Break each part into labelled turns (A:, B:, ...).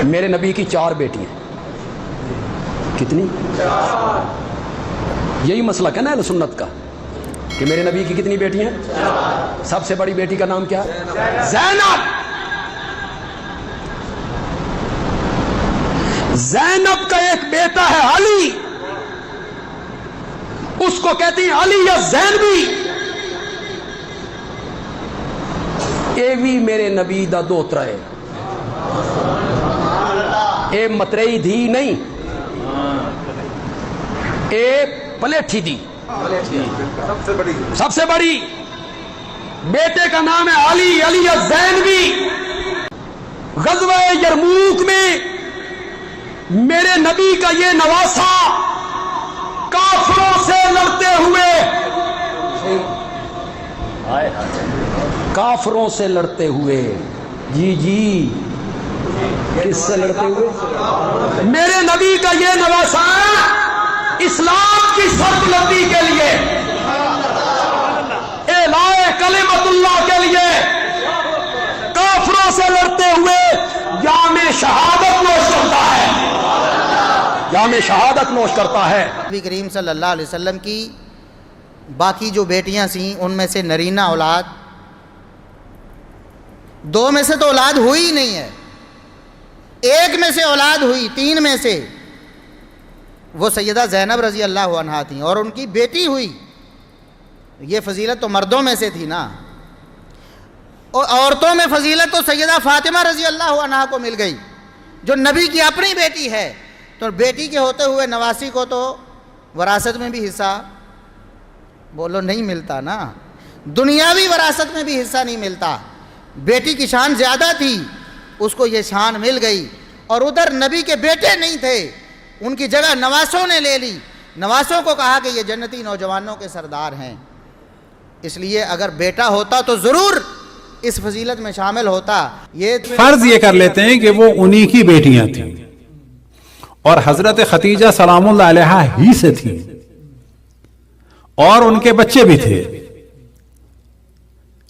A: میرے نبی کی 4 بیٹیاں. کتنی؟ 4. یہی مسلک ہے نا اہل سنت کا کہ میرے نبی کی کتنی بیٹیاں ہیں؟ 4. سب سے بڑی بیٹی کا نام کیا ہے؟ زینب. زینب کا ایک بیٹا ہے علی، اس کو کہتی ہیں علی یا زینبی. اے بھی میرے نبی دا دوترا ہے، اے مترئی دھی نہیں، اے پلیٹھی دی. سب سے بڑی بیٹے کا نام ہے علی، علی زینبی. غزوہ یرموک میں میرے نبی کا یہ نواسا کافروں سے لڑتے ہوئے، کافروں سے لڑتے ہوئے، جی کس سے لڑتے ہوئے؟ میرے نبی کا یہ نواسا اسلام کی سربلندی کے لیے، اعلاء کلمت اللہ کے لیے کافروں سے لڑتے ہوئے جام شہادت نوش کرتا ہے، جام شہادت نوش کرتا ہے.
B: نبی کریم صلی اللہ علیہ وسلم کی باقی جو بیٹیاں تھیں ان میں سے نرینہ اولاد 2 میں سے تو اولاد ہوئی ہی نہیں ہے، 1 میں سے اولاد ہوئی، 3 میں سے وہ سیدہ زینب رضی اللہ عنہا تھیں، اور ان کی بیٹی ہوئی. یہ فضیلت تو مردوں میں سے تھی نا، اور عورتوں میں فضیلت تو سیدہ فاطمہ رضی اللہ عنہا کو مل گئی جو نبی کی اپنی بیٹی ہے. تو بیٹی کے ہوتے ہوئے نواسی کو تو وراثت میں بھی حصہ بولو نہیں ملتا نا، دنیاوی وراثت میں بھی حصہ نہیں ملتا. بیٹی کی شان زیادہ تھی، اس کو یہ شان مل گئی، اور ادھر نبی کے بیٹے نہیں تھے، ان کی جگہ نواسوں نے لے لی. نواسوں کو کہا کہ یہ جنتی نوجوانوں کے سردار ہیں. اس لیے اگر بیٹا ہوتا تو ضرور اس فضیلت میں شامل ہوتا. یہ
C: فرض یہ کر لیتے ہیں کہ وہ انہی کی بیٹیاں تھیں اور حضرت خدیجہ سلام اللہ علیہا ہی سے تھیں، اور ان کے بچے بھی تھے،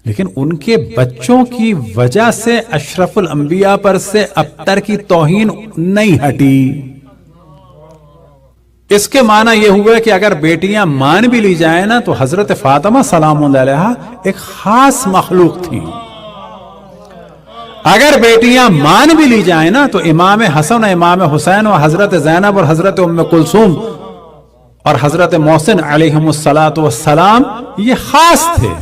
C: لیکن ان کے بچوں کی وجہ سے اشرف الانبیاء پر سے ابتر کی توہین نہیں ہٹی. اس کے معنی یہ ہوا کہ اگر بیٹیاں مان بھی لی جائیں نا تو حضرت فاطمہ سلام اللہ علیہا ایک خاص مخلوق تھی. اگر بیٹیاں مان بھی لی جائیں نا تو امام حسن و امام حسین و حضرت زینب اور حضرت ام کلثوم اور حضرت محسن علیہم السلام یہ خاص تھے.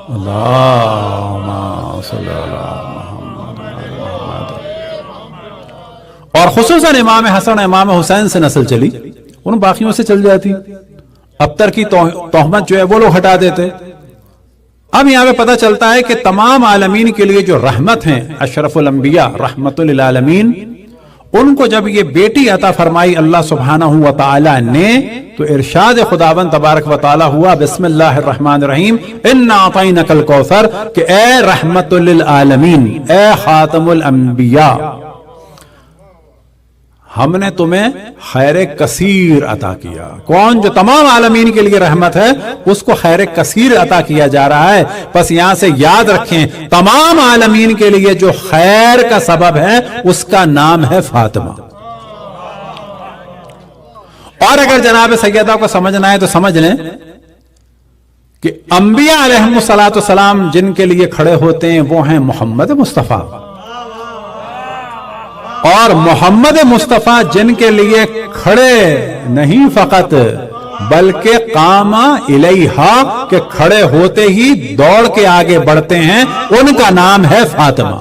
C: اللہم صلی اللہ محمد. اور خصوصاً امام حسن و امام حسین سے نسل چلی، ان باقیوں سے چل جاتی، ابتر کی تہمت جو ہے وہ لوگ ہٹا دیتے. اب یہاں پہ پتہ چلتا ہے کہ تمام عالمین کے لیے جو رحمت ہیں اشرف الانبیاء رحمت للعالمین، ان کو جب یہ بیٹی عطا فرمائی اللہ سبحانہ و تعالی نے تو ارشاد خداوند تبارک و تعالی ہوا بسم اللہ الرحمن الرحیم انا اعطینک الکوثر، کہ اے رحمت للعالمین، اے خاتم الانبیاء، ہم نے تمہیں خیر کثیر عطا کیا. کون؟ جو تمام عالمین کے لیے رحمت ہے اس کو خیر کثیر عطا کیا جا رہا ہے. بس یہاں سے یاد رکھیں تمام عالمین کے لیے جو خیر کا سبب ہے اس کا نام ہے فاطمہ. اور اگر جناب سیدہ کو سمجھنا ہے تو سمجھ لیں کہ انبیاء علیہم السلام جن کے لیے کھڑے ہوتے ہیں وہ ہیں محمد مصطفیٰ، اور محمد مصطفیٰ جن کے لیے کھڑے نہیں فقط بلکہ قام الیہا، کہ کھڑے ہوتے ہی دوڑ کے آگے بڑھتے ہیں، ان کا نام ہے فاطمہ.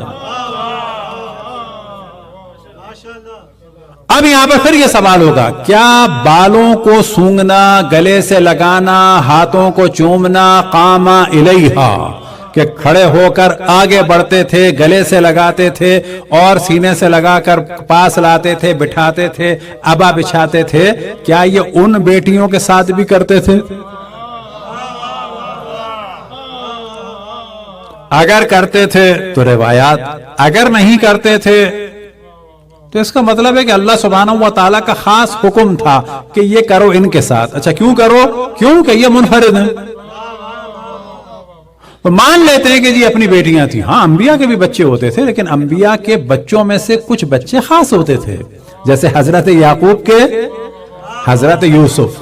C: اب یہاں پر پھر یہ سوال ہوگا، کیا بالوں کو سونگنا، گلے سے لگانا، ہاتھوں کو چومنا قام الیہا، کہ کھڑے ہو کر آگے بڑھتے تھے، گلے سے لگاتے تھے اور سینے سے لگا کر پاس لاتے تھے، بٹھاتے تھے، ابا بچھاتے تھے، کیا یہ ان بیٹیوں کے ساتھ بھی کرتے تھے؟ اگر کرتے تھے تو روایات، اگر نہیں کرتے تھے تو اس کا مطلب ہے کہ اللہ سبحانہ و تعالیٰ کا خاص حکم تھا کہ یہ کرو ان کے ساتھ. اچھا کیوں کرو؟ کیوں کہ یہ منفرد ہیں. تو مان لیتے ہیں کہ جی اپنی بیٹیاں تھیں. ہاں انبیاء کے بھی بچے ہوتے تھے، لیکن انبیاء کے بچوں میں سے کچھ بچے خاص ہوتے تھے، جیسے حضرت یعقوب کے حضرت یوسف.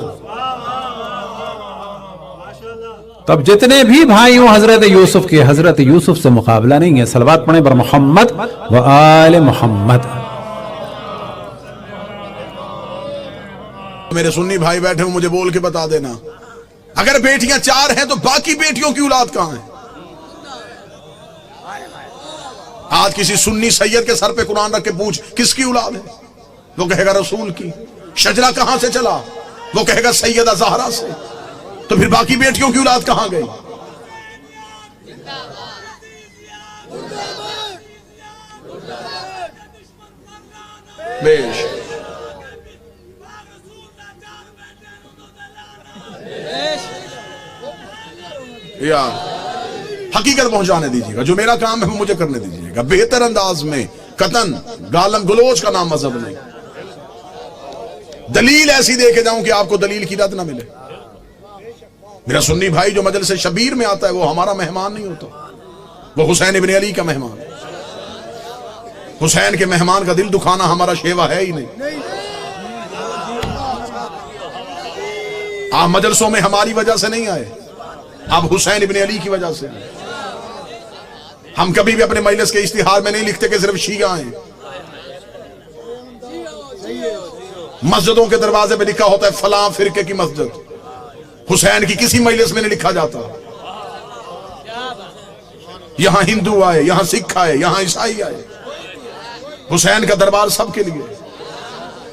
C: تب جتنے بھی بھائی ہوں حضرت یوسف کے، حضرت یوسف سے مقابلہ نہیں ہے. صلوات پڑھیں بر محمد و آل محمد.
D: میرے سنی بھائی بیٹھے ہوں، مجھے بول کے بتا دینا، اگر بیٹیاں 4 ہیں تو باقی بیٹیوں کی اولاد کہاں ہے؟ آج کسی سنی سید کے سر پہ قرآن رکھ کے پوچھ کس کی اولاد ہے، وہ کہے گا رسول کی. شجرہ کہاں سے چلا، وہ کہے گا سیدہ زہرا سے. تو پھر باقی بیٹیوں کی اولاد کہاں گئی؟ بیش یار حقیقت پہنچانے دیجیے گا، جو میرا کام ہے وہ مجھے کرنے دیجیے گا بہتر انداز میں، قطن گالم گلوچ کا نام مذہب نہیں. دلیل ایسی دے کے جاؤں کہ آپ کو دلیل کی رد نہ ملے. میرا سنی بھائی جو مجلس شبیر میں آتا ہے وہ ہمارا مہمان نہیں ہوتا، وہ حسین ابن علی کا مہمان. حسین کے مہمان کا دل دکھانا ہمارا شیوا ہے ہی نہیں. آپ مجلسوں میں ہماری وجہ سے نہیں آئے، آپ حسین ابن علی کی وجہ سے. ہم کبھی بھی اپنے مجلس کے اشتہار میں نہیں لکھتے کہ صرف شیعہ ہیں. مسجدوں کے دروازے پہ لکھا ہوتا ہے فلاں فرقے کی مسجد. حسین کی کسی مجلس میں نہیں لکھا جاتا یہاں ہندو آئے، یہاں سکھ آئے، یہاں عیسائی آئے. حسین کا دربار سب کے لیے،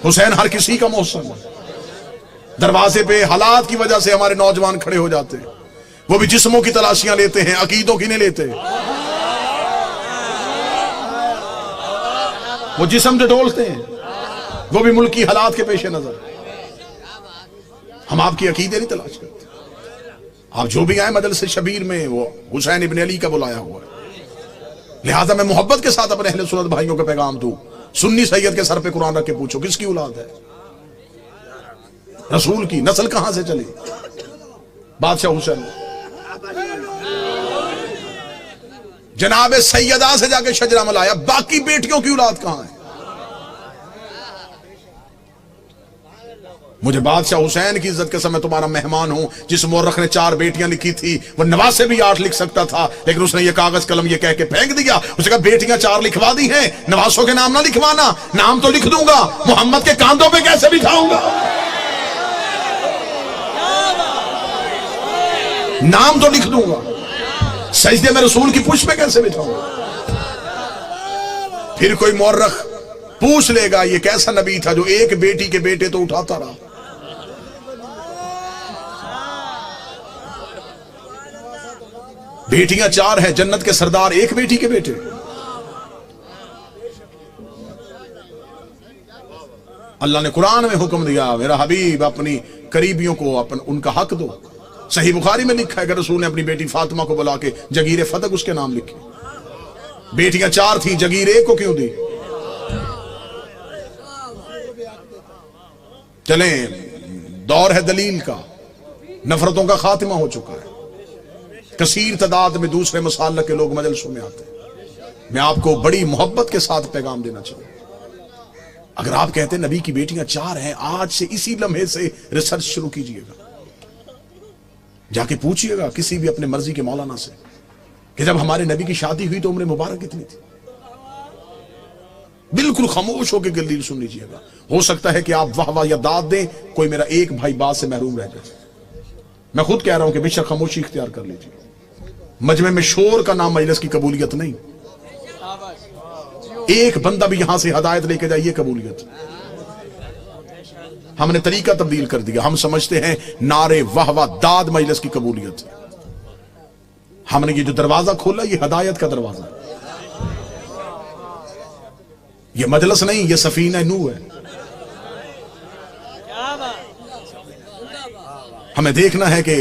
D: حسین ہر کسی کا محسن ہے. دروازے پہ حالات کی وجہ سے ہمارے نوجوان کھڑے ہو جاتے ہیں، وہ بھی جسموں کی تلاشیاں لیتے ہیں، عقیدوں کی نہیں لیتے. وہ جسم جو ڈولتے ہیں وہ بھی ملکی حالات کے پیش نظر. ہم آپ کی عقیدے نہیں تلاش کرتے. آپ جو بھی آئے مجلس شبیر میں وہ حسین ابن علی کا بلایا ہوا ہے. لہذا میں محبت کے ساتھ اپنے اہل سنت بھائیوں کا پیغام دوں، سنی سید کے سر پہ قرآن رکھ کے پوچھو کس کی اولاد ہے؟ رسول کی. نسل کہاں سے چلی؟ بادشاہ حسین. جناب سیدہ سے جا کے شجرہ ملایا، باقی بیٹیوں کی اولاد کہاں ہے؟ مجھے بادشاہ حسین کی عزت کے سمے تمہارا مہمان ہوں. جس مورخ نے 4 بیٹیاں لکھی تھی وہ نواز سے بھی 8 لکھ سکتا تھا، لیکن اس نے یہ کاغذ قلم یہ کہہ کے پھینک دیا. اس نے کہا بیٹیاں 4 لکھوا دی ہیں، نوازوں کے نام نہ لکھوانا. نام تو لکھ دوں گا، محمد کے کاندھوں پہ کیسے بٹھاؤں گا؟ نام تو لکھ دوں گا، سجدے میں رسول کی پشت پہ کیسے بٹھاؤں گا؟ پھر کوئی مورخ پوچھ لے گا یہ کیسا نبی تھا جو ایک بیٹی کے بیٹے تو اٹھاتا رہا. بیٹیاں 4 ہیں، جنت کے سردار ایک بیٹی کے بیٹے. اللہ نے قرآن میں حکم دیا میرا حبیب اپنی قریبیوں کو ان کا حق دو. صحیح بخاری میں لکھا ہے کہ رسول نے اپنی بیٹی فاطمہ کو بلا کے جگیر فتق اس کے نام لکھی. بیٹیاں 4 تھیں، جگیر ایک کو کیوں دی؟ چلیں دور ہے دلیل کا، نفرتوں کا خاتمہ ہو چکا ہے. کثیر تعداد میں دوسرے مسالک کے لوگ مجلسوں میں آتے ہیں. میں آپ کو بڑی محبت کے ساتھ پیغام دینا چاہوں. اگر آپ کہتے ہیں نبی کی بیٹیاں 4 ہیں، آج سے اسی لمحے سے ریسرچ شروع کیجئے گا. جا کے پوچھئے گا کسی بھی اپنے مرضی کے مولانا سے کہ جب ہمارے نبی کی شادی ہوئی تو عمر مبارک کتنی تھی. بالکل خاموش ہو کے دلیل سن لیجئے گا. ہو سکتا ہے کہ آپ واہ واہ یا داد دیں، کوئی میرا ایک بھائی بات سے محروم رہ جائے. میں خود کہہ رہا ہوں کہ بے شک خاموشی اختیار کر لیجئے. مجمع میں شور کا نام مجلس کی قبولیت نہیں. ایک بندہ بھی یہاں سے ہدایت لے کے جائے یہ قبولیت. ہم نے طریقہ تبدیل کر دیا. ہم سمجھتے ہیں نعرے واہ واہ داد مجلس کی قبولیت. ہم نے یہ جو دروازہ کھولا یہ ہدایت کا دروازہ ہے. یہ مجلس نہیں، یہ سفینہ نوح ہے. ہمیں دیکھنا ہے کہ